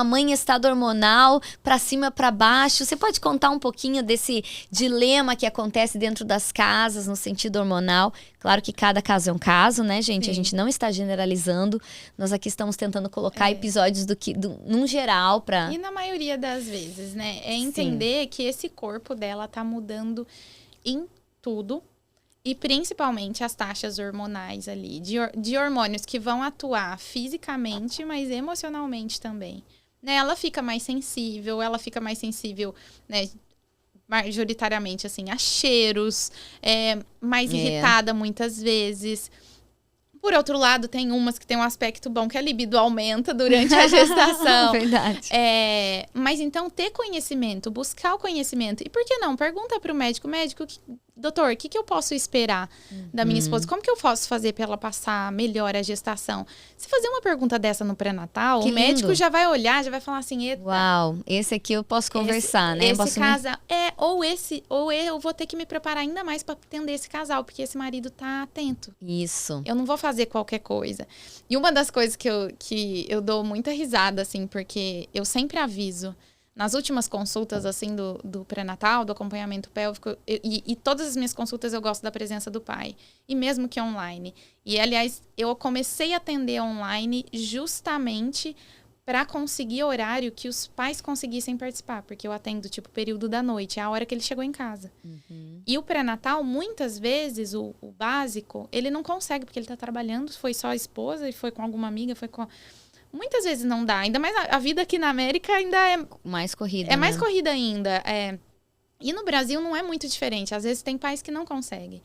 A mãe em estado hormonal, pra cima, pra baixo. Você pode contar um pouquinho desse dilema que acontece dentro das casas, no sentido hormonal? Claro que cada caso é um caso, né, gente? Sim. A gente não está generalizando. Nós aqui estamos tentando colocar episódios num geral pra... E na maioria das vezes, né? É entender que esse corpo dela tá mudando em tudo. E principalmente as taxas hormonais ali. De hormônios que vão atuar fisicamente, mas emocionalmente também. Né? Ela fica mais sensível, né? Majoritariamente, assim, a cheiros, mais irritada muitas vezes. Por outro lado, tem umas que tem um aspecto bom, que a libido aumenta durante a gestação. Verdade. Mas então, ter conhecimento, buscar o conhecimento. E por que não? Pergunta para o médico, doutor, o que eu posso esperar da minha esposa? Como que eu posso fazer para ela passar melhor a gestação? Se fazer uma pergunta dessa no pré-natal, o médico já vai olhar, já vai falar assim, eita, uau, esse aqui eu posso conversar, né? Esse casal, ou eu vou ter que me preparar ainda mais para atender esse casal, porque esse marido tá atento. Isso. Eu não vou fazer qualquer coisa. E uma das coisas que eu dou muita risada, assim, porque eu sempre aviso. Nas últimas consultas, assim, do pré-natal, do acompanhamento pélvico, e todas as minhas consultas eu gosto da presença do pai. E mesmo que online. E, aliás, eu comecei a atender online justamente para conseguir horário que os pais conseguissem participar. Porque eu atendo, tipo, período da noite. É a hora que ele chegou em casa. E o pré-natal, muitas vezes, o básico, ele não consegue, porque ele tá trabalhando. Foi só a esposa, e foi com alguma amiga, foi com... Muitas vezes não dá. Ainda mais a vida aqui na América ainda é... mais corrida, mais corrida ainda. E no Brasil não é muito diferente. Às vezes tem pais que não conseguem.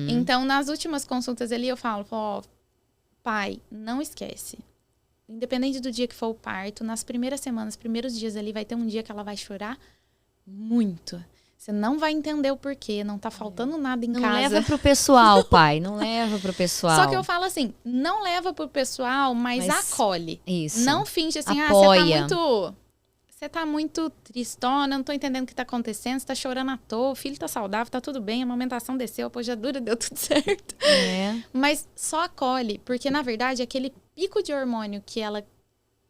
Então, nas últimas consultas ali, eu falo, pai, não esquece. Independente do dia que for o parto, nas primeiras semanas, primeiros dias ali, vai ter um dia que ela vai chorar muito. Você não vai entender o porquê, não tá faltando nada em casa. Não leva pro pessoal, pai, não leva pro pessoal. Só que eu falo assim, não leva pro pessoal, mas acolhe. Isso. Não finge assim, apoia. Você tá muito tristona, não tô entendendo o que tá acontecendo, você tá chorando à toa, o filho tá saudável, tá tudo bem, a amamentação desceu, a pojadura deu tudo certo. Mas só acolhe, porque na verdade aquele pico de hormônio que ela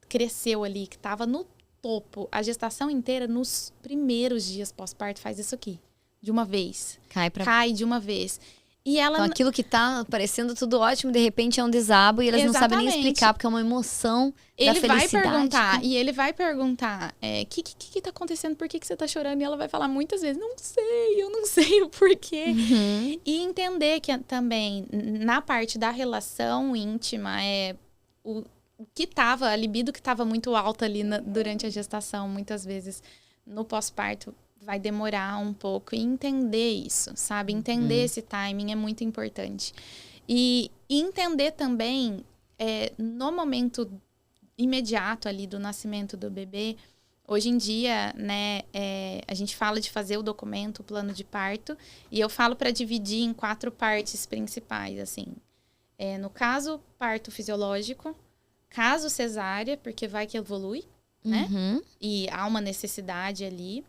cresceu ali, que tava no topo, a gestação inteira, nos primeiros dias pós-parto, faz isso aqui. De uma vez. Cai de uma vez. E ela... Então, aquilo que tá parecendo tudo ótimo, de repente é um desabo e elas não sabem nem explicar, porque é uma emoção da felicidade. Ele vai perguntar, que tá acontecendo? Por que você tá chorando? E ela vai falar muitas vezes, eu não sei o porquê. E entender que também, na parte da relação íntima, a libido que estava muito alta ali durante a gestação, muitas vezes no pós-parto, vai demorar um pouco. E entender isso, sabe? Entender esse timing é muito importante. E entender também, no momento imediato ali do nascimento do bebê, hoje em dia, né, a gente fala de fazer o documento, o plano de parto, e eu falo para dividir em 4 partes principais, assim. No caso, parto fisiológico, caso cesárea, porque vai que evolui, né? E há uma necessidade ali.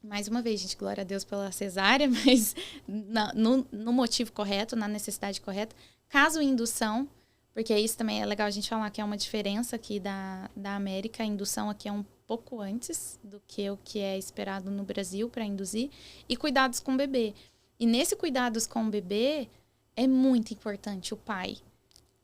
Mais uma vez, gente, glória a Deus pela cesárea, mas no motivo correto, na necessidade correta. Caso indução, porque isso também é legal a gente falar que é uma diferença aqui da América. A indução aqui é um pouco antes do que o que é esperado no Brasil para induzir. E cuidados com o bebê. E nesse cuidados com o bebê, é muito importante o pai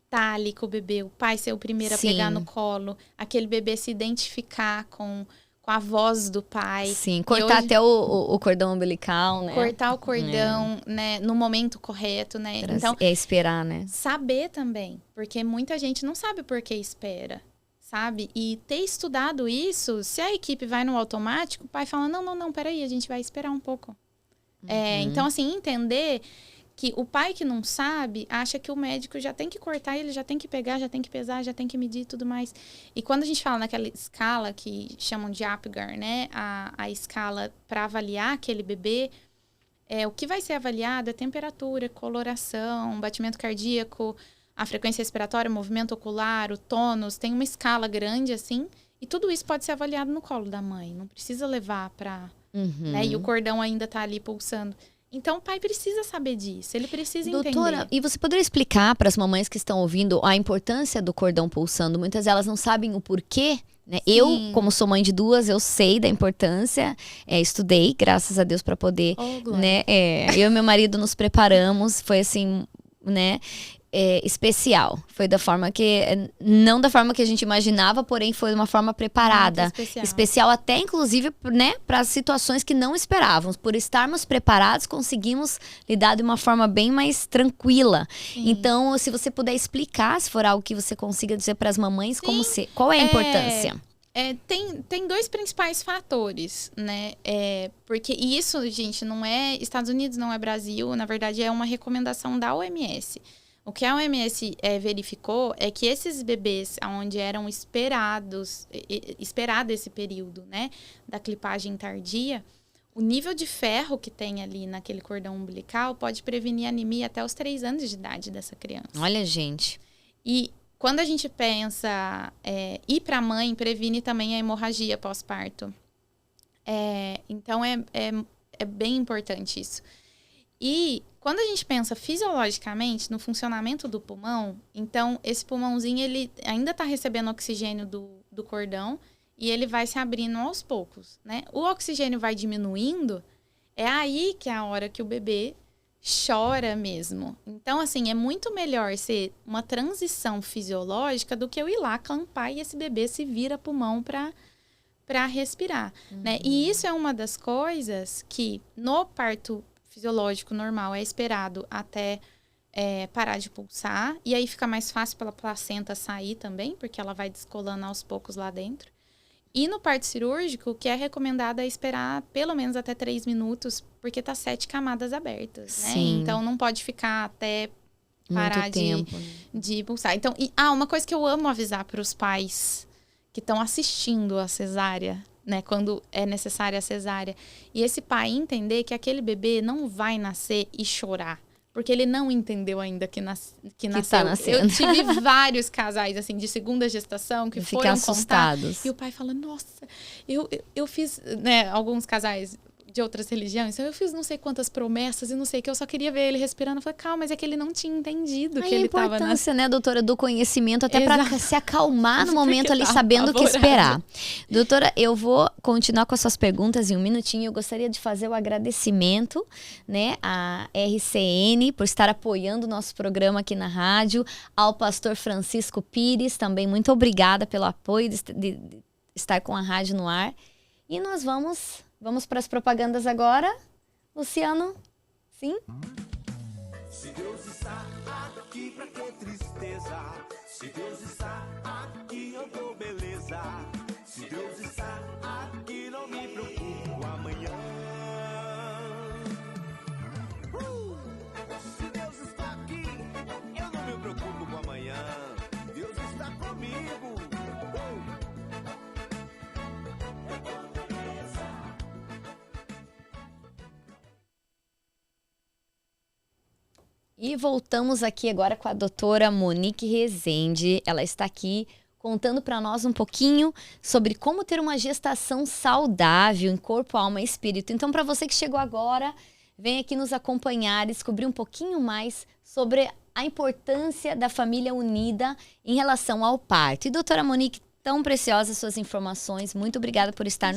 tá ali com o bebê, o pai ser o primeiro a pegar no colo, aquele bebê se identificar com a voz do pai. Sim, cortar até o cordão umbilical, né? Cortar o cordão, né, no momento correto, né? Então, esperar, né? Saber também, porque muita gente não sabe por que espera, sabe? E ter estudado isso, se a equipe vai no automático, o pai fala, não, peraí, a gente vai esperar um pouco. Então, assim, entender que o pai que não sabe acha que o médico já tem que cortar, ele já tem que pegar, já tem que pesar, já tem que medir e tudo mais. E quando a gente fala naquela escala que chamam de Apgar, né? A escala para avaliar aquele bebê, o que vai ser avaliado é temperatura, coloração, batimento cardíaco, a frequência respiratória, o movimento ocular, o tônus. Tem uma escala grande, assim, e tudo isso pode ser avaliado no colo da mãe. Não precisa levar para... né? E o cordão ainda tá ali pulsando. Então, o pai precisa saber disso, ele precisa entender. Doutora, e você poderia explicar para as mamães que estão ouvindo a importância do cordão pulsando? Muitas delas não sabem o porquê né? Eu, como sou mãe de 2, eu sei da importância, estudei, graças a Deus, para poder, né? Eu e meu marido nos preparamos, foi assim, né? Especial. Foi da forma que... Não da forma que a gente imaginava, porém foi de uma forma preparada. Especial até, inclusive, né, para situações que não esperávamos. Por estarmos preparados, conseguimos lidar de uma forma bem mais tranquila. Sim. Então, se você puder explicar, se for algo que você consiga dizer para as mamães, qual é a importância? Tem 2 principais fatores, né? Porque isso, gente, não é Estados Unidos, não é Brasil. Na verdade, é uma recomendação da OMS. O que a OMS verificou é que esses bebês onde eram esperado esse período, né, da clipagem tardia, o nível de ferro que tem ali naquele cordão umbilical pode prevenir anemia até os 3 anos de idade dessa criança. Olha, gente. E quando a gente pensa ir para a mãe, previne também a hemorragia pós-parto. Então, é bem importante isso. E quando a gente pensa fisiologicamente no funcionamento do pulmão, então esse pulmãozinho ele ainda está recebendo oxigênio do cordão e ele vai se abrindo aos poucos, né? O oxigênio vai diminuindo, é aí que é a hora que o bebê chora mesmo. Então, assim, é muito melhor ser uma transição fisiológica do que eu ir lá clampar e esse bebê se vira pulmão para respirar, né? E isso é uma das coisas que no parto fisiológico normal é esperado até parar de pulsar. E aí fica mais fácil pela placenta sair também, porque ela vai descolando aos poucos lá dentro. E no parto cirúrgico, o que é recomendado é esperar pelo menos até 3 minutos, porque tá 7 camadas abertas, né? Sim. Então não pode ficar até parar de pulsar. Então, uma coisa que eu amo avisar para os pais que estão assistindo a cesárea, né, quando é necessária a cesárea. E esse pai entender que aquele bebê não vai nascer e chorar. Porque ele não entendeu ainda que nasceu. Tá nascendo. Eu tive vários casais, assim, de segunda gestação que foram assustados. Contar. E o pai fala, nossa, eu fiz, né, alguns casais de outras religiões, eu fiz não sei quantas promessas e não sei o que, eu só queria ver ele respirando. Eu falei, calma, mas é que ele não tinha entendido que ele estava... A importância, né, doutora, do conhecimento, até para se acalmar no momento ali, sabendo o que esperar. Doutora, eu vou continuar com as suas perguntas em 1 minutinho. Eu gostaria de fazer o agradecimento, né, à RCN por estar apoiando o nosso programa aqui na rádio, ao pastor Francisco Pires, também muito obrigada pelo apoio de estar com a rádio no ar. E nós vamos para as propagandas agora. Luciano, sim? Se Deus está aqui, pra que tristeza? Se Deus está aqui, eu dou beleza. Se Deus está aqui, não me preocupo com amanhã. Se Deus está aqui, eu não me preocupo com amanhã. Deus está comigo. E voltamos aqui agora com a doutora Monique Rezende. Ela está aqui contando para nós um pouquinho sobre como ter uma gestação saudável em corpo, alma e espírito. Então, para você que chegou agora, vem aqui nos acompanhar e descobrir um pouquinho mais sobre a importância da família unida em relação ao parto. E doutora Monique, tão preciosas suas informações. Muito obrigada por estar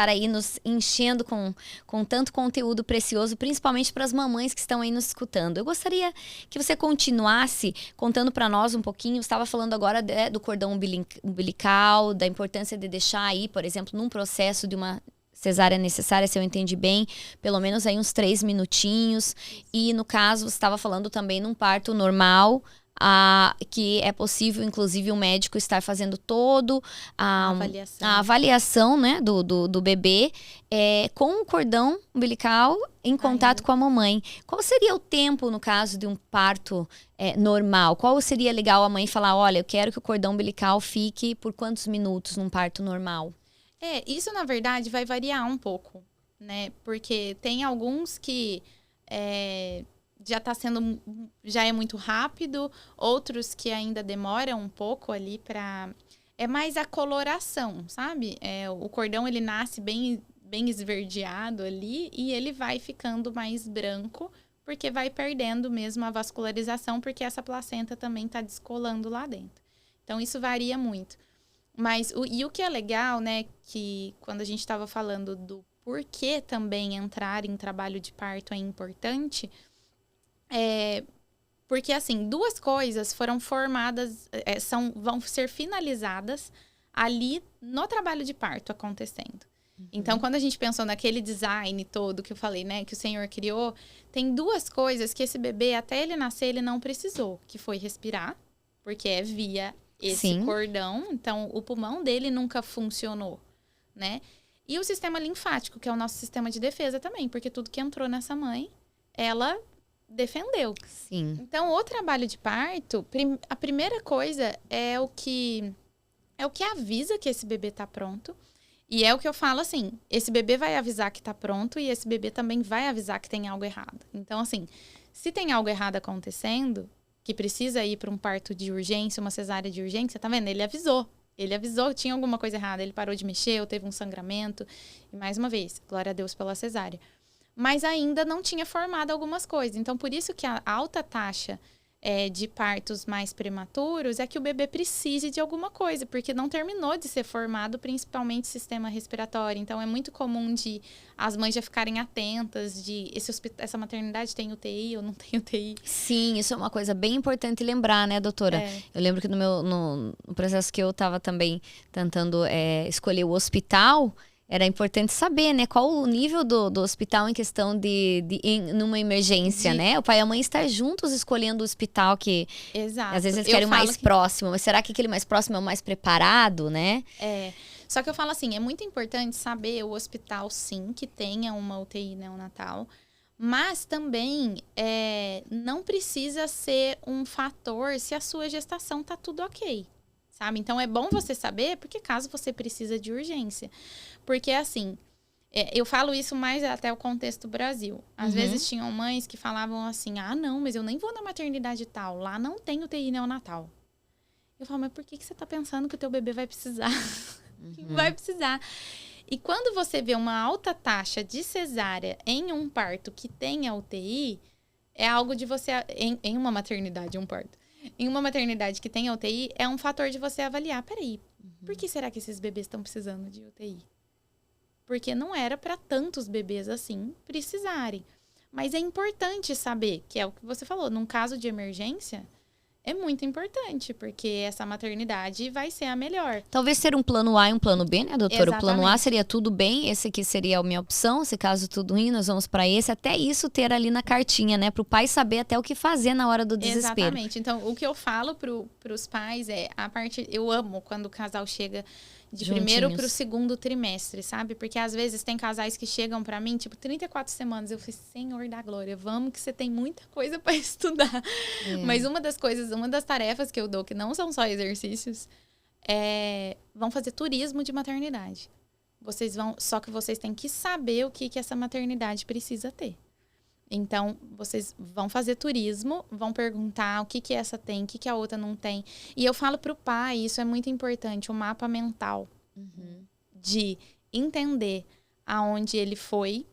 aí nos enchendo com tanto conteúdo precioso, principalmente para as mamães que estão aí nos escutando. Eu gostaria que você continuasse contando para nós um pouquinho. Você estava falando agora do cordão umbilical, da importância de deixar aí, por exemplo, num processo de uma cesárea necessária, se eu entendi bem, pelo menos aí uns 3 minutinhos. E no caso, você estava falando também num parto normal, que é possível, inclusive, o médico estar fazendo todo a avaliação, né, do bebê com o cordão umbilical em contato com a mamãe. Qual seria o tempo, no caso de um parto normal? Qual seria legal a mãe falar, olha, eu quero que o cordão umbilical fique por quantos minutos num parto normal? Isso, na verdade, vai variar um pouco, né? Porque tem alguns que... já é muito rápido, outros que ainda demoram um pouco ali para... É mais a coloração, sabe? O cordão, ele nasce bem esverdeado ali e ele vai ficando mais branco, porque vai perdendo mesmo a vascularização, porque essa placenta também está descolando lá dentro. Então, isso varia muito. Mas o que é legal, né, que quando a gente estava falando do porquê também entrar em trabalho de parto é importante, porque, assim, 2 coisas foram formadas, vão ser finalizadas ali no trabalho de parto acontecendo. Então, quando a gente pensou naquele design todo que eu falei, né, que o Senhor criou, tem 2 coisas que esse bebê, até ele nascer, ele não precisou, que foi respirar, porque é via esse cordão, então o pulmão dele nunca funcionou, né? E o sistema linfático, que é o nosso sistema de defesa também, porque tudo que entrou nessa mãe, ela defendeu. Sim. Então, o trabalho de parto, a primeira coisa é o que avisa que esse bebê tá pronto. E é o que eu falo assim, esse bebê vai avisar que tá pronto e esse bebê também vai avisar que tem algo errado. Então, assim, se tem algo errado acontecendo, que precisa ir para um parto de urgência, uma cesárea de urgência, tá vendo? Ele avisou que tinha alguma coisa errada, ele parou de mexer, ou teve um sangramento. E mais uma vez, glória a Deus pela cesárea. Mas ainda não tinha formado algumas coisas. Então, por isso que a alta taxa de partos mais prematuros é que o bebê precise de alguma coisa, porque não terminou de ser formado, principalmente sistema respiratório. Então, é muito comum de as mães já ficarem atentas de essa maternidade tem UTI ou não tem UTI. Sim, isso é uma coisa bem importante lembrar, né, doutora? Eu lembro que no processo que eu estava também tentando escolher o hospital, era importante saber, né, qual o nível do hospital em questão numa emergência, né? O pai e a mãe estar juntos escolhendo o hospital que... Exato. Às vezes eles querem o mais próximo, mas será que aquele mais próximo é o mais preparado, né? Só que eu falo assim, é muito importante saber o hospital, sim, que tenha uma UTI neonatal, mas também não precisa ser um fator se a sua gestação tá tudo ok, sabe? Então, é bom você saber, porque caso você precisa de urgência. Porque, assim, eu falo isso mais até o contexto Brasil. Às vezes, tinham mães que falavam assim, não, mas eu nem vou na maternidade tal, lá não tem UTI neonatal. Eu falo, mas por que você tá pensando que o teu bebê vai precisar? Vai precisar. E quando você vê uma alta taxa de cesárea em um parto que tenha UTI, é algo de você... Em uma maternidade, um parto. Em uma maternidade que tenha UTI, é um fator de você avaliar. Peraí, por que será que esses bebês estão precisando de UTI? Porque não era para tantos bebês assim precisarem. Mas é importante saber, que é o que você falou, num caso de emergência, é muito importante, porque essa maternidade vai ser a melhor. Talvez ter um plano A e um plano B, né, doutora? Exatamente. O plano A seria tudo bem, esse aqui seria a minha opção, se caso tudo ruim, nós vamos para esse. Até isso ter ali na cartinha, né? Para o pai saber até o que fazer na hora do desespero. Exatamente. Então, o que eu falo pros pais eu amo quando o casal chega de primeiro pro segundo trimestre, sabe? Porque às vezes tem casais que chegam pra mim, tipo, 34 semanas. Eu falei, Senhor da glória, vamos que você tem muita coisa pra estudar. Mas uma das tarefas que eu dou, que não são só exercícios, vão fazer turismo de maternidade. Só que vocês têm que saber o que essa maternidade precisa ter. Então, vocês vão fazer turismo, vão perguntar o que essa tem, o que a outra não tem. E eu falo pro pai, isso é muito importante, o mapa mental. De entender aonde ele foi.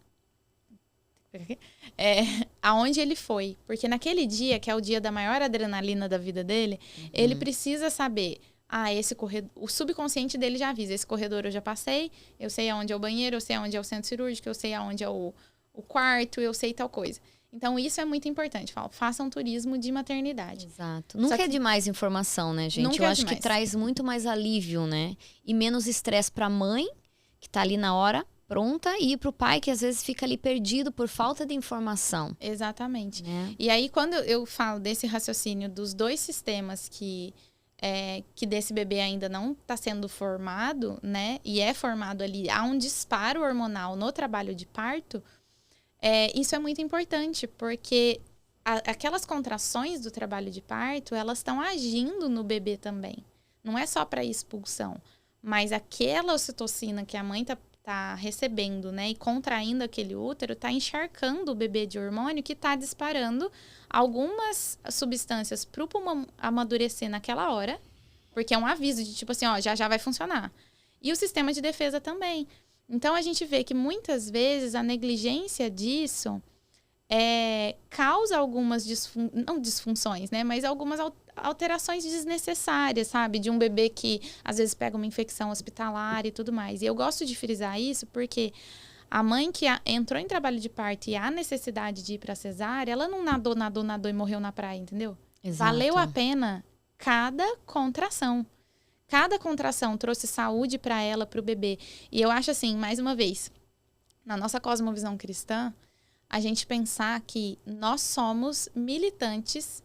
Aonde ele foi. Porque naquele dia, que é o dia da maior adrenalina da vida dele, ele precisa saber... esse corredor... O subconsciente dele já avisa, esse corredor eu já passei, eu sei aonde é o banheiro, eu sei aonde é o centro cirúrgico, eu sei aonde é o quarto, eu sei tal coisa. Então, isso é muito importante. Façam turismo de maternidade. Exato. Nunca é demais informação, né, gente? Eu acho que traz muito mais alívio, né? E menos estresse pra mãe, que tá ali na hora, pronta, e pro pai, que às vezes fica ali perdido por falta de informação. Exatamente. E aí, quando eu falo desse raciocínio dos 2 sistemas que desse bebê ainda não está sendo formado, né? E é formado ali, há um disparo hormonal no trabalho de parto, isso é muito importante, porque aquelas contrações do trabalho de parto, elas estão agindo no bebê também. Não é só para expulsão, mas aquela ocitocina que a mãe tá recebendo, né? E contraindo aquele útero, tá encharcando o bebê de hormônio que tá disparando algumas substâncias pro pulmão amadurecer naquela hora, porque é um aviso de tipo assim, já vai funcionar. E o sistema de defesa também. Então, a gente vê que muitas vezes a negligência disso causa algumas não disfunções, né? Mas algumas alterações desnecessárias, sabe? De um bebê que às vezes pega uma infecção hospitalar e tudo mais. E eu gosto de frisar isso porque a mãe que entrou em trabalho de parto e há necessidade de ir para cesárea, ela não nadou e morreu na praia, entendeu? Exato. Valeu a pena cada contração. Cada contração trouxe saúde para ela, para o bebê. E eu acho assim, mais uma vez, na nossa cosmovisão cristã, a gente pensar que nós somos militantes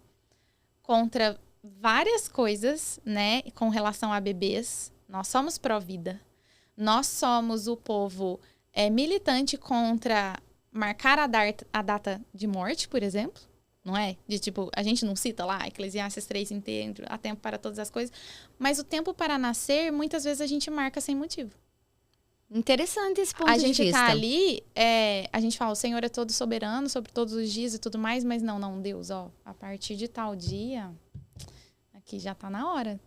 contra várias coisas, né, com relação a bebês. Nós somos pró-vida. Nós somos o povo militante contra marcar a data de morte, por exemplo, não é? De tipo, a gente não cita lá, Eclesiastes 3 inteiro, há tempo para todas as coisas, mas o tempo para nascer, muitas vezes a gente marca sem motivo. Interessante esse ponto de vista. A gente tá ali, a gente fala, o Senhor é todo soberano sobre todos os dias e tudo mais, mas não, Deus, ó, a partir de tal dia, aqui já tá na hora.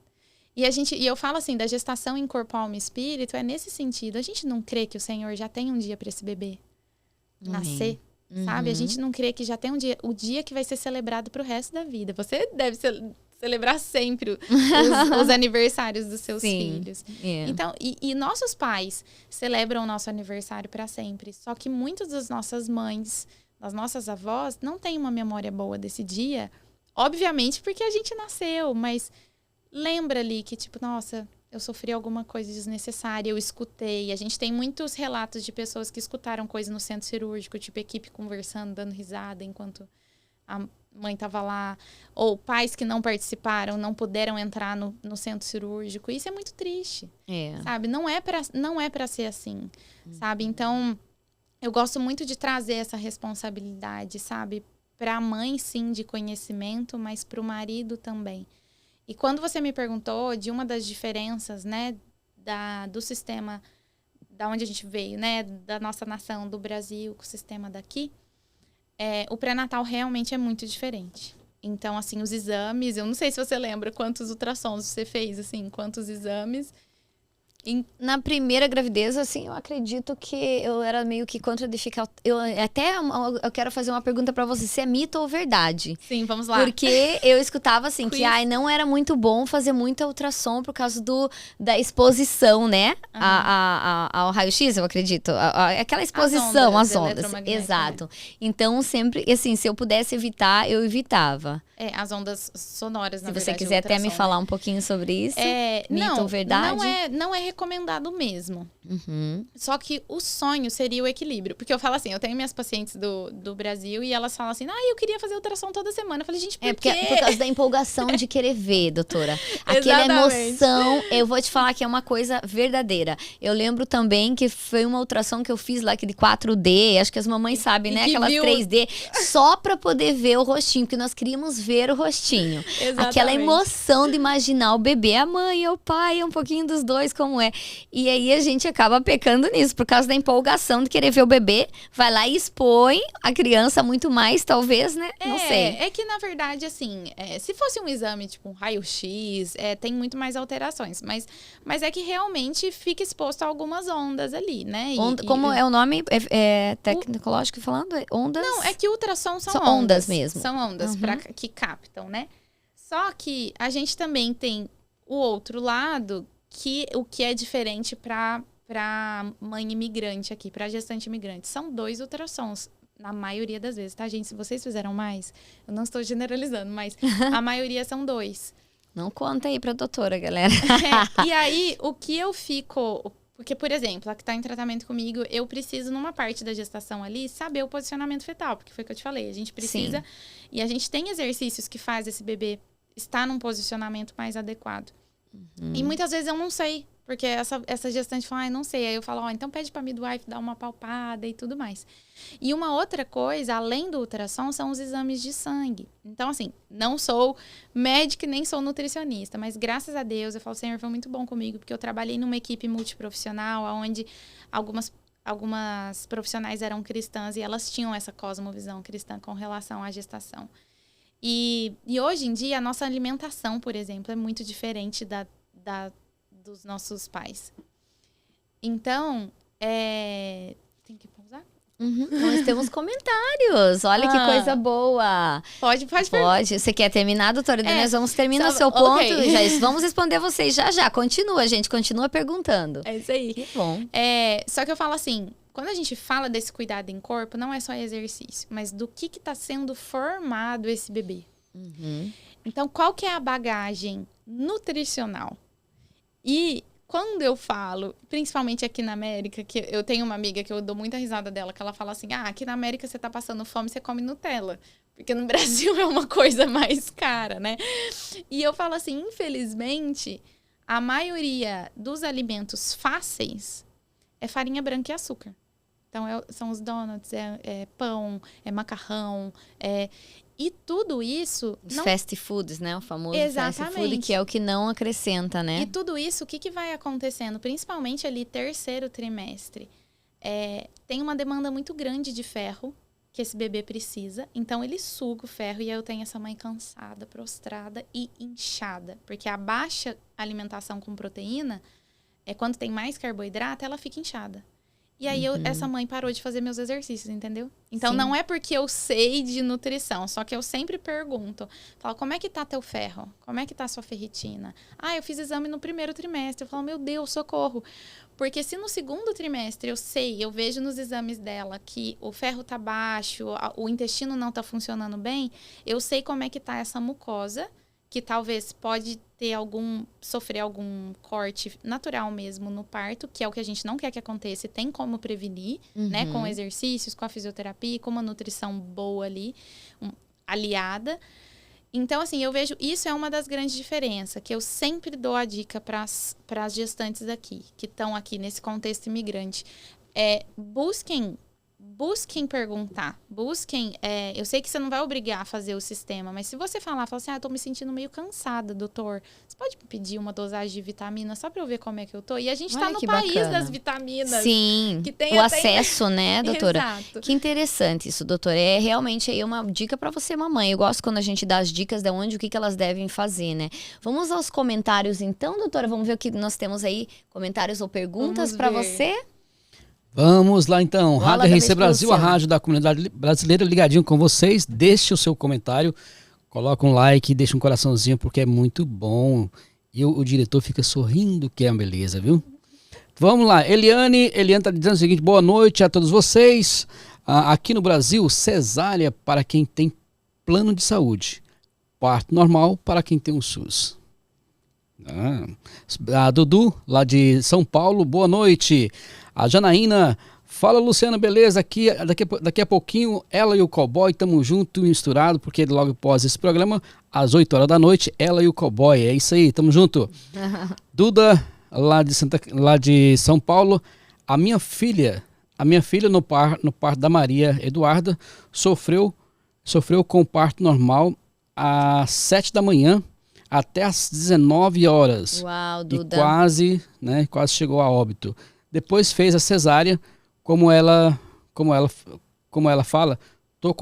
E eu falo assim, da gestação em corpo, alma e espírito, é nesse sentido. A gente não crê que o Senhor já tem um dia para esse bebê nascer, sabe? A gente não crê que já tem um dia, o dia que vai ser celebrado pro resto da vida. Você deve celebrar sempre os aniversários dos seus filhos. Então, e nossos pais celebram o nosso aniversário para sempre. Só que muitas das nossas mães, das nossas avós, não têm uma memória boa desse dia. Obviamente porque a gente nasceu, mas lembra ali que, tipo, nossa, eu sofri alguma coisa desnecessária, eu escutei. A gente tem muitos relatos de pessoas que escutaram coisa no centro cirúrgico, tipo, equipe conversando, dando risada enquanto a mãe estava lá, ou pais que não participaram, não puderam entrar no centro cirúrgico. Isso é muito triste, sabe? Não é para ser assim, sabe? Então, eu gosto muito de trazer essa responsabilidade, sabe? Para a mãe, sim, de conhecimento, mas para o marido também. E quando você me perguntou de uma das diferenças, né, do sistema da onde a gente veio, né, da nossa nação, do Brasil, com o sistema daqui, o pré-natal realmente é muito diferente. Então, assim, os exames, eu não sei se você lembra quantos ultrassons você fez, assim, quantos exames. Na primeira gravidez, assim, eu acredito que eu era meio que contraindicar. Eu quero fazer uma pergunta pra você, se é mito ou verdade. Sim, vamos lá. Porque eu escutava assim, que não era muito bom fazer muita ultrassom por causa da exposição, né? Ao raio-x, eu acredito. Aquela exposição às ondas. Exato. Então, sempre, assim, se eu pudesse evitar, eu evitava. As ondas sonoras, na verdade. Se você quiser até me falar um pouquinho sobre isso. Mito ou verdade? Não é recomendado mesmo. Só que o sonho seria o equilíbrio. Porque eu falo assim, eu tenho minhas pacientes do Brasil e elas falam assim, eu queria fazer ultrassom toda semana. Eu falei, gente, por quê? Por causa da empolgação de querer ver, doutora. Aquela emoção, eu vou te falar que é uma coisa verdadeira. Eu lembro também que foi uma ultrassom que eu fiz lá, de 4D, acho que as mamães sabem, né? Aquelas 3D, só pra poder ver o rostinho, porque nós queríamos ver o rostinho. Exatamente. Aquela emoção de imaginar o bebê, a mãe, o pai, um pouquinho dos dois, como é. E aí a gente acaba pecando nisso, por causa da empolgação de querer ver o bebê, vai lá e expõe a criança muito mais, talvez, né? Não sei. É que, na verdade, assim, se fosse um exame, tipo um raio-x, tem muito mais alterações. Mas é que realmente fica exposto a algumas ondas ali, né? Como é o nome tecnológico falando? Ondas? Não, é que ultrassom são ondas mesmo. São ondas que captam, né? Só que a gente também tem o outro lado, o que é diferente para mãe imigrante aqui, para gestante imigrante. São 2 ultrassons, na maioria das vezes, tá, gente? Se vocês fizeram mais, eu não estou generalizando, mas a maioria são 2. Não conta aí pra doutora, galera. E aí, o que eu fico... Porque, por exemplo, a que está em tratamento comigo, eu preciso, numa parte da gestação ali, saber o posicionamento fetal, porque foi o que eu te falei. A gente precisa... Sim. E a gente tem exercícios que faz esse bebê estar num posicionamento mais adequado. E muitas vezes eu não sei, porque essa gestante fala, não sei. Aí eu falo, então pede pra midwife dar uma palpada e tudo mais. E uma outra coisa, além do ultrassom, são os exames de sangue. Então, assim, não sou médica nem sou nutricionista, mas graças a Deus, eu falo, Senhor, foi muito bom comigo, porque eu trabalhei numa equipe multiprofissional, onde algumas profissionais eram cristãs e elas tinham essa cosmovisão cristã com relação à gestação. E hoje em dia, a nossa alimentação, por exemplo, é muito diferente dos nossos pais. Então, tem que pausar? Nós temos comentários. Olha que coisa boa. Pode. Pode. Você quer terminar, doutora? Nós vamos terminar Sabe, seu ponto. ok. Vamos responder vocês já. Continua, gente. Continua perguntando. É isso aí. Que bom. Só que eu falo assim, quando a gente fala desse cuidado em corpo, não é só exercício, mas do que está sendo formado esse bebê. Então, qual que é a bagagem nutricional? E quando eu falo, principalmente aqui na América, que eu tenho uma amiga que eu dou muita risada dela, que ela fala assim, aqui na América você tá passando fome, você come Nutella. Porque no Brasil é uma coisa mais cara, né? E eu falo assim, infelizmente, a maioria dos alimentos fáceis é farinha branca e açúcar. Então, são os donuts, é pão, é macarrão, e tudo isso... Os fast foods, né? O famoso fast food, Exatamente. que é o que não acrescenta, né? E tudo isso, o que vai acontecendo? Principalmente ali, terceiro trimestre. Tem uma demanda muito grande de ferro que esse bebê precisa. Então, ele suga o ferro e aí eu tenho essa mãe cansada, prostrada e inchada. Porque a baixa alimentação com proteína, quando tem mais carboidrato, ela fica inchada. E aí, essa mãe parou de fazer meus exercícios, entendeu? Então, Sim. não é porque eu sei de nutrição, só que eu sempre pergunto. Falo, como é que tá teu ferro? Como é que tá sua ferritina? Eu fiz exame no primeiro trimestre. Eu falo, meu Deus, socorro. Porque se no segundo trimestre eu vejo nos exames dela que o ferro tá baixo, o intestino não tá funcionando bem, eu sei como é que tá essa mucosa, que talvez pode sofrer algum corte natural mesmo no parto, que é o que a gente não quer que aconteça e tem como prevenir, né? Com exercícios, com a fisioterapia, com uma nutrição boa ali, aliada. Então, assim, eu vejo, isso é uma das grandes diferenças, que eu sempre dou a dica para as gestantes aqui, que estão aqui nesse contexto imigrante. Busquem perguntar, eu sei que você não vai obrigar a fazer o sistema, mas se você fala assim, eu tô me sentindo meio cansada, doutor, você pode me pedir uma dosagem de vitamina só pra eu ver como é que eu tô? E a gente tá no país das vitaminas. Sim, que tem o acesso, né, doutora? Exato. Que interessante isso, doutora. É realmente aí uma dica pra você, mamãe. Eu gosto quando a gente dá as dicas de onde, o que elas devem fazer, né? Vamos aos comentários então, doutora? Vamos ver o que nós temos aí, comentários ou perguntas pra você? Vamos lá então, Bola Rádio da RC vez pro Brasil, a Luciano. rádio da comunidade brasileira, ligadinho com vocês. Deixe o seu comentário, coloca um like, deixa um coraçãozinho porque é muito bom. E o diretor fica sorrindo, que é uma beleza, viu? Vamos lá, Eliane tá dizendo o seguinte, boa noite a todos vocês. Aqui no Brasil, cesárea para quem tem plano de saúde, parto normal para quem tem um SUS. A Dudu, lá de São Paulo, boa noite. A Janaína, fala Luciano, beleza? Daqui a pouquinho, ela e o cowboy estamos juntos, misturado, porque logo após esse programa, às 8 horas da noite, ela e o cowboy, é isso aí, tamo junto. Duda, lá de São Paulo, a minha filha no parto da Maria Eduarda, sofreu com parto normal às 7 da manhã, até às 19 horas. Uau, Duda. E quase chegou a óbito. Depois fez a cesárea, como ela fala, tô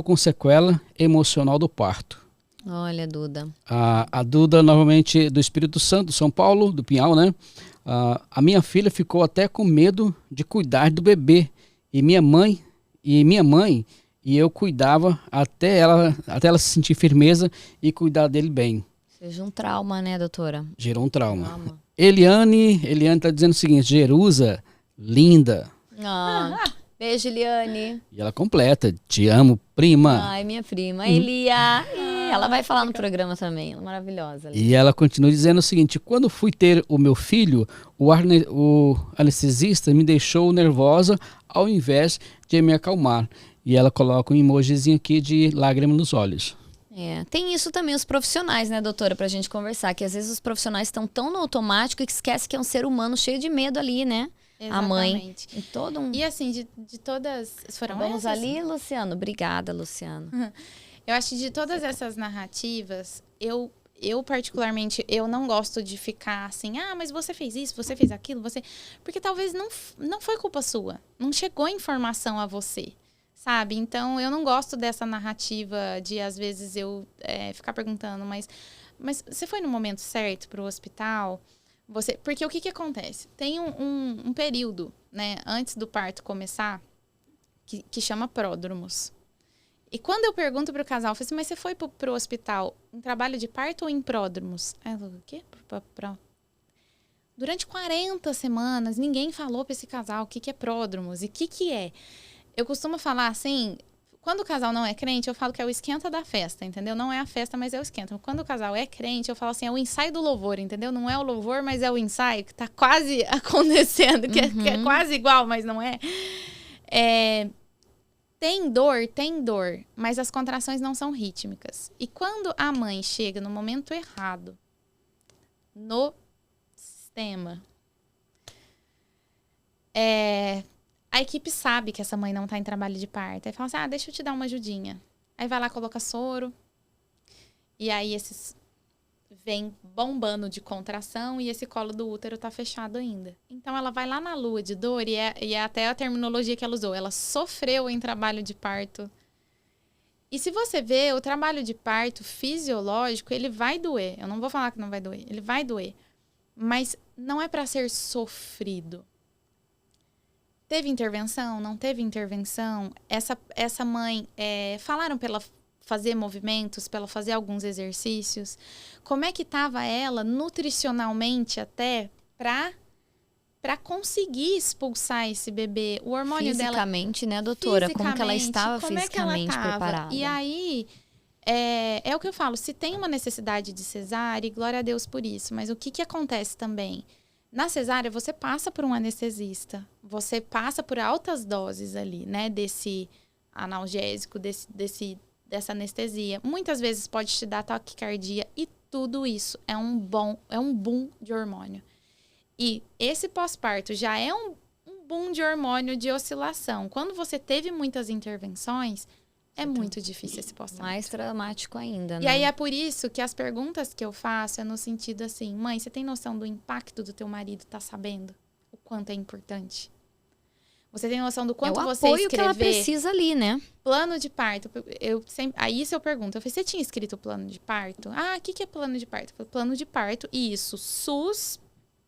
com sequela emocional do parto. Olha, Duda. A Duda, novamente, do Espírito Santo, São Paulo, do Pinhal, né? A minha filha ficou até com medo de cuidar do bebê. E minha mãe e eu cuidava até ela se sentir firmeza e cuidar dele bem. Seja um trauma, né, doutora? Gerou um trauma. Eliane tá dizendo o seguinte, Jerusa, linda. Beijo, Eliane. E ela completa, te amo, prima. Ai, minha prima, Elia. Ela vai falar no programa também, ela é maravilhosa. E ela continua dizendo o seguinte, quando fui ter o meu filho, o anestesista me deixou nervosa ao invés de me acalmar. E ela coloca um emojizinho aqui de lágrima nos olhos. Tem isso também, os profissionais, né, doutora, pra gente conversar, que às vezes os profissionais estão tão no automático que esquece que é um ser humano cheio de medo ali, né? Exatamente. A mãe. E todo um... E assim, de todas... Vamos ali, Luciano. Obrigada, Luciano. Eu acho que de todas essas narrativas, eu particularmente, eu não gosto de ficar assim, mas você fez isso, você fez aquilo, porque talvez não foi culpa sua. Não chegou informação a você. Sabe? Então, eu não gosto dessa narrativa de, às vezes, eu ficar perguntando, mas você foi no momento certo para o hospital? Porque o que acontece? Tem um período, né, antes do parto começar, que chama pródromos. E quando eu pergunto pro casal, eu falo assim, mas você foi pro hospital em trabalho de parto ou em pródromos? Aí ela falou, o quê? Durante 40 semanas, ninguém falou pra esse casal o que é pródromos e o que é. Eu costumo falar assim, quando o casal não é crente, eu falo que é o esquenta da festa, entendeu? Não é a festa, mas é o esquenta. Quando o casal é crente, eu falo assim, é o ensaio do louvor, entendeu? Não é o louvor, mas é o ensaio que tá quase acontecendo, que é quase igual, mas não é. Tem dor, mas as contrações não são rítmicas. E quando a mãe chega no momento errado, no sistema, a equipe sabe que essa mãe não tá em trabalho de parto. Aí fala assim, deixa eu te dar uma ajudinha. Aí vai lá, coloca soro. E aí esses vem bombando de contração e esse colo do útero tá fechado ainda. Então ela vai lá na lua de dor e é até a terminologia que ela usou. Ela sofreu em trabalho de parto. E se você vê, o trabalho de parto fisiológico, ele vai doer. Eu não vou falar que não vai doer. Ele vai doer. Mas não é para ser sofrido. Teve intervenção? Não teve intervenção? Essa mãe, falaram para ela fazer movimentos, para ela fazer alguns exercícios. Como é que estava ela nutricionalmente até para conseguir expulsar esse bebê? O hormônio fisicamente, dela... né, doutora? Como que ela estava fisicamente preparada? E aí, é o que eu falo, se tem uma necessidade de cesárea, glória a Deus por isso. Mas o que acontece também? Na cesárea, você passa por um anestesista. Você passa por altas doses ali, né? Desse analgésico, dessa anestesia. Muitas vezes pode te dar taquicardia e tudo isso é um boom de hormônio. E esse pós-parto já é um boom de hormônio de oscilação. Quando você teve muitas intervenções, é muito difícil esse pós-parto. Mais traumático ainda, né? E aí é por isso que as perguntas que eu faço é no sentido assim, mãe, você tem noção do impacto do teu marido estar sabendo o quanto é importante? Você tem noção do quanto você escrever... É o apoio que ela precisa ali, né? Plano de parto. Aí isso eu pergunto. Eu falei, você tinha escrito o plano de parto? O que é plano de parto? Eu falei, plano de parto, isso. SUS,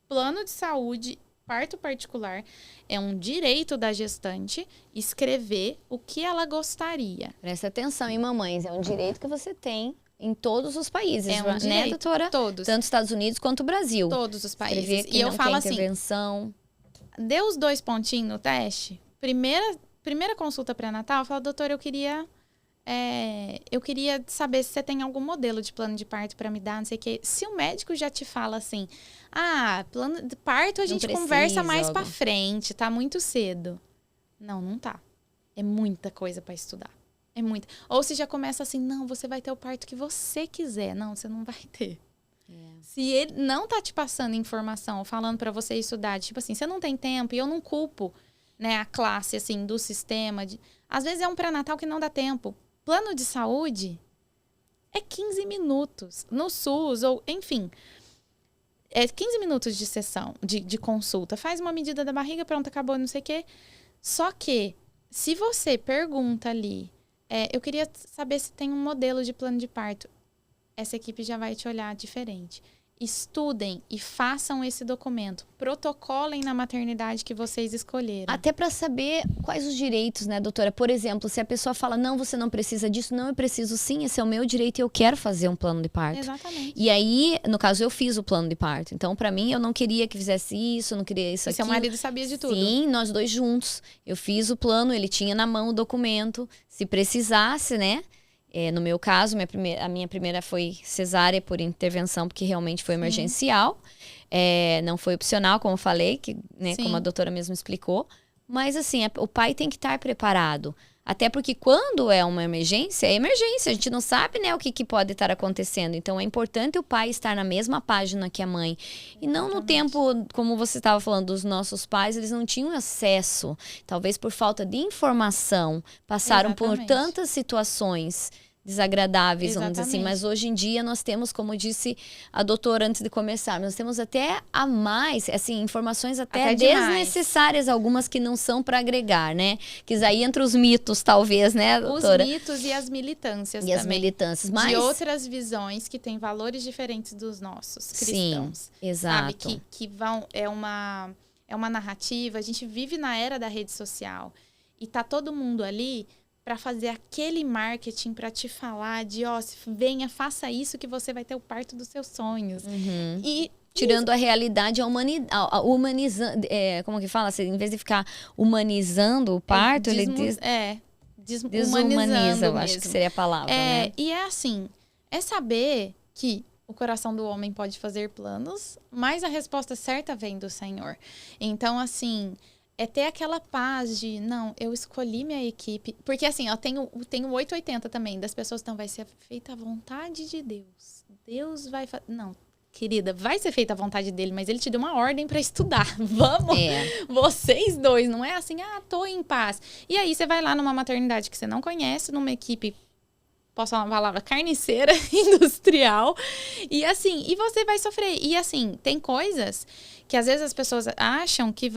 plano de saúde, parto particular. É um direito da gestante escrever o que ela gostaria. Presta atenção, hein, mamães? É um direito que você tem em todos os países, né, doutora? Todos. Tanto Estados Unidos quanto o Brasil. Todos os países. Escrever que e eu não falo quer assim... intervenção. Deu os 2 pontinhos no teste, primeira consulta pré-natal, eu falo, doutora, eu queria saber se você tem algum modelo de plano de parto para me dar, não sei o quê. Se o médico já te fala assim, plano de parto a gente conversa mais para frente, tá muito cedo. Não tá. É muita coisa para estudar. É muita. Ou se já começa assim, não, você vai ter o parto que você quiser. Não, você não vai ter. Se ele não tá te passando informação, falando para você estudar, tipo assim, você não tem tempo, e eu não culpo, né, a classe, assim, do sistema. Às vezes é um pré-natal que não dá tempo. Plano de saúde é 15 minutos. No SUS, ou, enfim, é 15 minutos de sessão, de consulta. Faz uma medida da barriga, pronto, acabou, não sei o quê. Só que, se você pergunta ali, eu queria saber se tem um modelo de plano de parto. Essa equipe já vai te olhar diferente. Estudem e façam esse documento. Protocolem na maternidade que vocês escolheram. Até para saber quais os direitos, né, doutora? Por exemplo, se a pessoa fala, não, você não precisa disso. Não, eu preciso sim, esse é o meu direito e eu quero fazer um plano de parto. Exatamente. E aí, no caso, eu fiz o plano de parto. Então, para mim, eu não queria que fizesse isso, eu não queria isso, aquilo. Seu marido sabia de tudo. Sim, nós dois juntos. Eu fiz o plano, ele tinha na mão o documento. Se precisasse, né? No meu caso, a minha primeira foi cesárea por intervenção, porque realmente foi emergencial. Não foi opcional, como eu falei, né, como a doutora mesmo explicou. Mas, assim, o pai tem que estar preparado. Até porque quando é uma emergência, é emergência. A gente não sabe, né, o que pode estar acontecendo. Então, é importante o pai estar na mesma página que a mãe. E não no tempo, como você estava falando, dos nossos pais, eles não tinham acesso. Talvez por falta de informação. Passaram por tantas situações desagradáveis, vamos dizer assim. Mas hoje em dia nós temos, como disse a doutora antes de começar, nós temos até a mais, assim, informações até desnecessárias, algumas que não são para agregar, né? Que aí entra os mitos, talvez, né, doutora? Os mitos e as militâncias também. E as militâncias. Mas... de outras visões que têm valores diferentes dos nossos cristãos. Sim, exato. Sabe? Que vão... É uma narrativa. A gente vive na era da rede social. E tá todo mundo ali para fazer aquele marketing, para te falar de, venha, faça isso que você vai ter o parto dos seus sonhos. E tirando a realidade, humanizando, como que fala? Em vez de ficar humanizando o parto, ele desumaniza, eu acho que seria a palavra, né? E é assim, é saber que o coração do homem pode fazer planos, mas a resposta certa vem do Senhor. Então, assim, é ter aquela paz de, não, eu escolhi minha equipe. Porque, assim, eu tenho 880 também, das pessoas, então vai ser feita a vontade de Deus. Deus vai fazer. Não, querida, vai ser feita a vontade dele, mas ele te deu uma ordem para estudar. Vamos, vocês dois, não é assim, tô em paz. E aí você vai lá numa maternidade que você não conhece, numa equipe, posso falar uma palavra, carniceira, industrial, e assim, e você vai sofrer. E assim, tem coisas que às vezes as pessoas acham que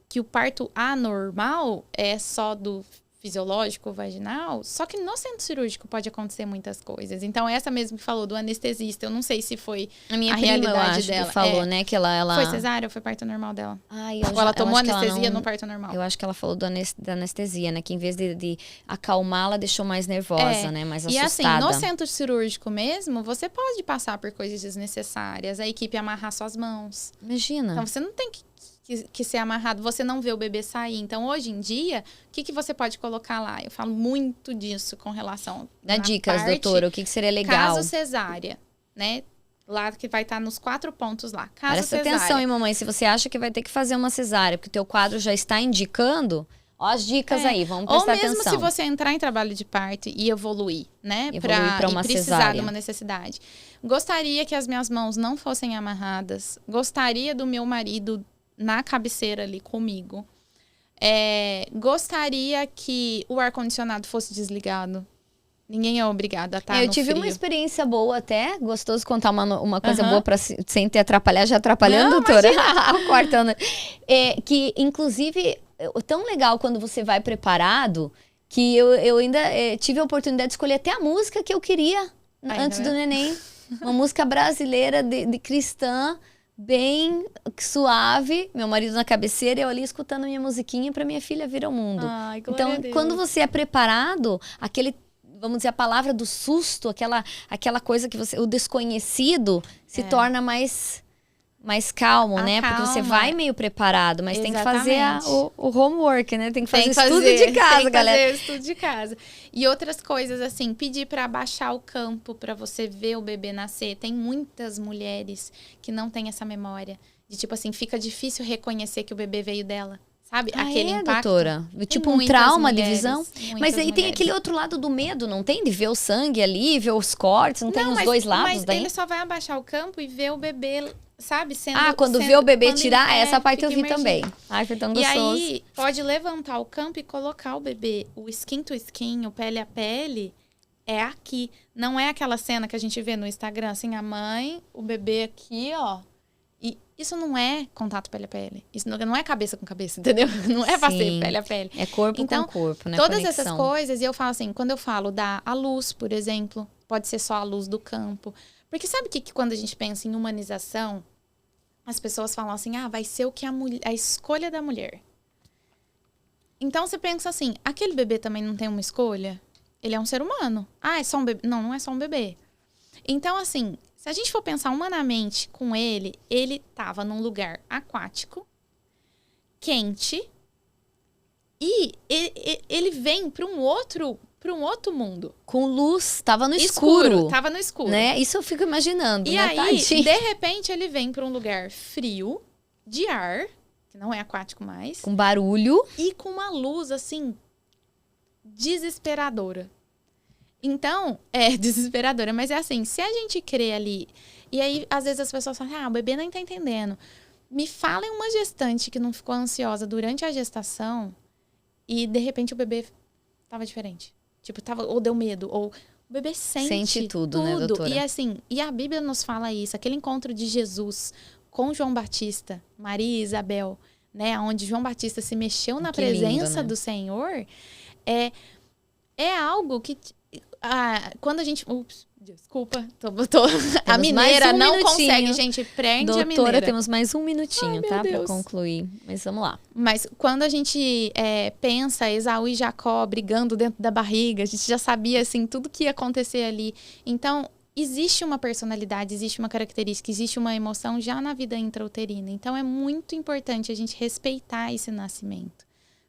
que o parto anormal é só do fisiológico, vaginal, só que no centro cirúrgico pode acontecer muitas coisas. Então, essa mesmo que falou do anestesista, eu não sei se foi a minha prima, realidade eu acho, dela. Que falou, né, que ela... Foi cesárea ou foi parto normal dela? Ou ela tomou anestesia no parto normal? Eu acho que ela falou da anestesia, né, que em vez de acalmá-la, deixou mais nervosa, né, mais assustada. E assim, no centro cirúrgico mesmo, você pode passar por coisas desnecessárias, a equipe amarrar suas mãos. Imagina. Então, você não tem que ser amarrado, você não vê o bebê sair. Então, hoje em dia, o que você pode colocar lá? Eu falo muito disso com relação... Dá dicas, doutora, o que seria legal? Caso cesárea, né? Lá que vai estar nos 4 pontos lá. Caso Presta cesárea. atenção, hein, mamãe? Se você acha que vai ter que fazer uma cesárea, porque o teu quadro já está indicando, ó as dicas aí, vamos prestar atenção. Ou mesmo se você entrar em trabalho de parto e evoluir, né? Para uma precisar cesárea. de uma necessidade. Gostaria que as minhas mãos não fossem amarradas. Gostaria do meu marido na cabeceira ali comigo. Gostaria que o ar-condicionado fosse desligado. Ninguém é obrigado a estar no Eu tive frio. uma experiência boa até, gostoso contar uma coisa boa sem te atrapalhar, já atrapalhando, Não, doutora. Cortando. Que, inclusive, tão legal quando você vai preparado, que eu ainda tive a oportunidade de escolher até a música que eu queria antes do neném. Uma música brasileira de cristã, bem suave, meu marido na cabeceira, eu ali escutando minha musiquinha para minha filha vir ao mundo. Ai, então, quando você é preparado, vamos dizer, a palavra do susto, aquela coisa que o desconhecido se torna mais calmo, né? Porque você vai meio preparado, mas tem que fazer o homework, né? Tem que fazer estudo de casa, galera. Tem que fazer estudo de casa. E outras coisas, assim, pedir para abaixar o campo para você ver o bebê nascer. Tem muitas mulheres que não têm essa memória. De tipo assim, fica difícil reconhecer que o bebê veio dela. Sabe? Aquele impacto. Doutora? Tipo um trauma de visão? Mas aí mulheres. Tem aquele outro lado do medo, não tem? De ver o sangue ali, ver os cortes, não tem os dois lados mas daí? ele só vai abaixar o campo e ver o bebê, sabe? Quando vê o bebê tirar, essa parte eu vi também. Ai, foi tão gostoso. E aí, pode levantar o campo e colocar o bebê. O skin to skin, o pele a pele, é aqui. Não é aquela cena que a gente vê no Instagram, assim, a mãe, o bebê aqui, ó. E isso não é contato pele a pele. Isso não é cabeça com cabeça, entendeu? Não é passeio pele a pele. É corpo com corpo, né? Todas essas coisas, e eu falo assim, quando eu falo da luz, por exemplo, pode ser só a luz do campo. Porque sabe que quando a gente pensa em humanização, as pessoas falam assim, vai ser o que a escolha da mulher. Então você pensa assim, aquele bebê também não tem uma escolha? Ele é um ser humano. É só um bebê? Não, não é só um bebê. Então, assim, se a gente for pensar humanamente com ele estava num lugar aquático, quente, e ele vem para um outro mundo. Com luz, tava no escuro. Tava no escuro. Né? Isso eu fico imaginando. E né? aí, Tadinho. de repente, ele vem para um lugar frio, de ar, que não é aquático mais. Com barulho. E com uma luz, assim, desesperadora. Então, desesperadora, mas é assim, se a gente crê ali, e aí às vezes as pessoas falam, o bebê nem tá entendendo. Me falem uma gestante que não ficou ansiosa durante a gestação e de repente o bebê tava diferente. Tipo, ou deu medo, ou o bebê sente tudo, né, doutora? E assim, e a Bíblia nos fala isso, aquele encontro de Jesus com João Batista, Maria e Isabel, né, onde João Batista se mexeu na presença do Senhor, é algo que quando a gente... Ups, desculpa. A mineira mais um não minutinho. consegue, gente. Prende a Doutora, mineira. temos mais um minutinho, Ai, tá? meu Pra Deus. concluir. Mas vamos lá. Mas quando a gente pensa Esaú e Jacó brigando dentro da barriga, a gente já sabia, assim, tudo que ia acontecer ali. Então, existe uma personalidade, existe uma característica, existe uma emoção já na vida intrauterina. Então, é muito importante a gente respeitar esse nascimento,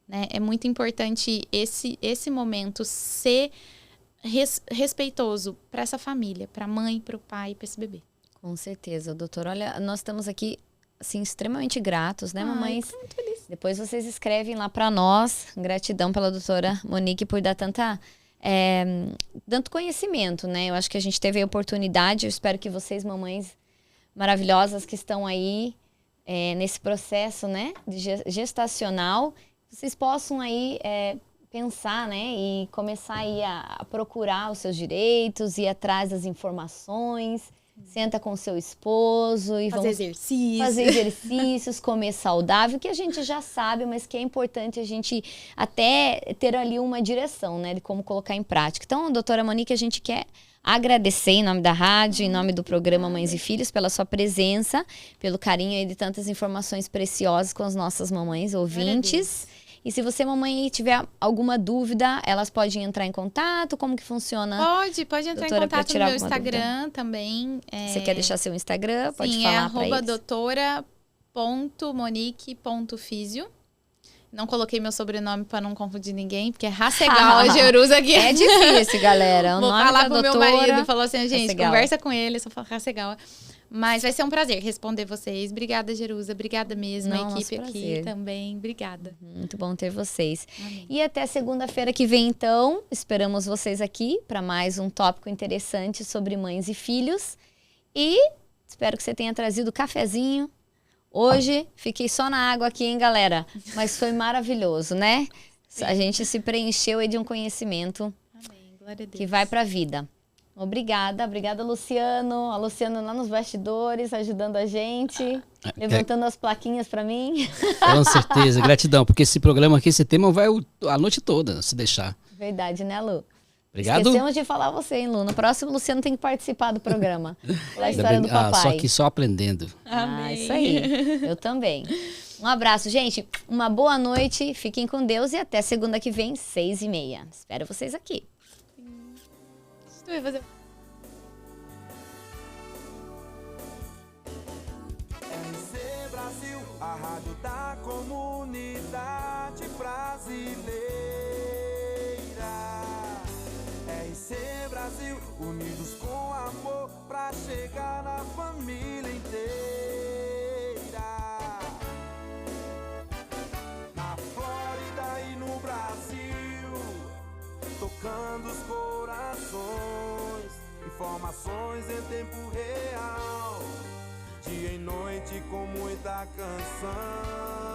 né? É muito importante esse momento ser respeitoso para essa família, para a mãe, para o pai, para esse bebê. Com certeza, doutor. Olha, nós estamos aqui, assim, extremamente gratos, né, mamães? Tô muito feliz. Depois vocês escrevem lá pra nós. Gratidão pela doutora Monique por dar tanto conhecimento, né? Eu acho que a gente teve a oportunidade, eu espero que vocês, mamães maravilhosas que estão aí nesse processo, né, de gestacional, vocês possam aí pensar, né, e começar aí a procurar os seus direitos, ir atrás das informações, senta com seu esposo e Fazer exercício. fazer exercícios, comer saudável, que a gente já sabe, mas que é importante a gente até ter ali uma direção, né, de como colocar em prática. Então, doutora Monique, a gente quer agradecer em nome da rádio, em nome do programa Mães e Filhos, pela sua presença, pelo carinho aí de tantas informações preciosas com as nossas mamães ouvintes. E se você, mamãe, tiver alguma dúvida, elas podem entrar em contato? Como que funciona? Pode entrar Doutora, em pra contato no tirar meu alguma Instagram também. Você quer deixar seu Instagram? Pode Sim, falar pra é eles. doutora.monique.fisio. Não coloquei meu sobrenome pra não confundir ninguém, porque é Rassegal a Jerusa aqui. É difícil, galera. O Vou nome falar da pro meu doutora marido, falou assim, gente, Rassegal. conversa com ele, só fala Rassegal. Mas vai ser um prazer responder vocês. Obrigada, Jerusa. Obrigada mesmo, Não, a equipe nosso aqui prazer. também. Obrigada. Muito bom ter vocês. Amém. E até segunda-feira que vem, então. Esperamos vocês aqui para mais um tópico interessante sobre mães e filhos. E espero que você tenha trazido cafezinho. Hoje fiquei só na água aqui, hein, galera? Mas foi maravilhoso, né? A gente se preencheu aí de um conhecimento Amém. Glória a Deus. que vai para a vida. Obrigada, Luciano. A Luciana lá nos bastidores, ajudando a gente, levantando as plaquinhas para mim. Com certeza, gratidão, porque esse programa aqui, esse tema vai a noite toda, se deixar. Verdade, né, Lu? Obrigado. Esquecemos de falar você, hein, Lu? No próximo, o Luciano tem que participar do programa. Pela história do papai. Só que só aprendendo. Amém. Isso aí. Eu também. Um abraço, gente. Uma boa noite. Fiquem com Deus e até segunda que vem, 6h30. Espero vocês aqui. Tu vai fazer... RC Brasil, a rádio da comunidade brasileira. RC Brasil, unidos com amor pra chegar na família inteira. Na Flórida e no Brasil, tocando os corações, informações em tempo real, dia e noite com muita canção.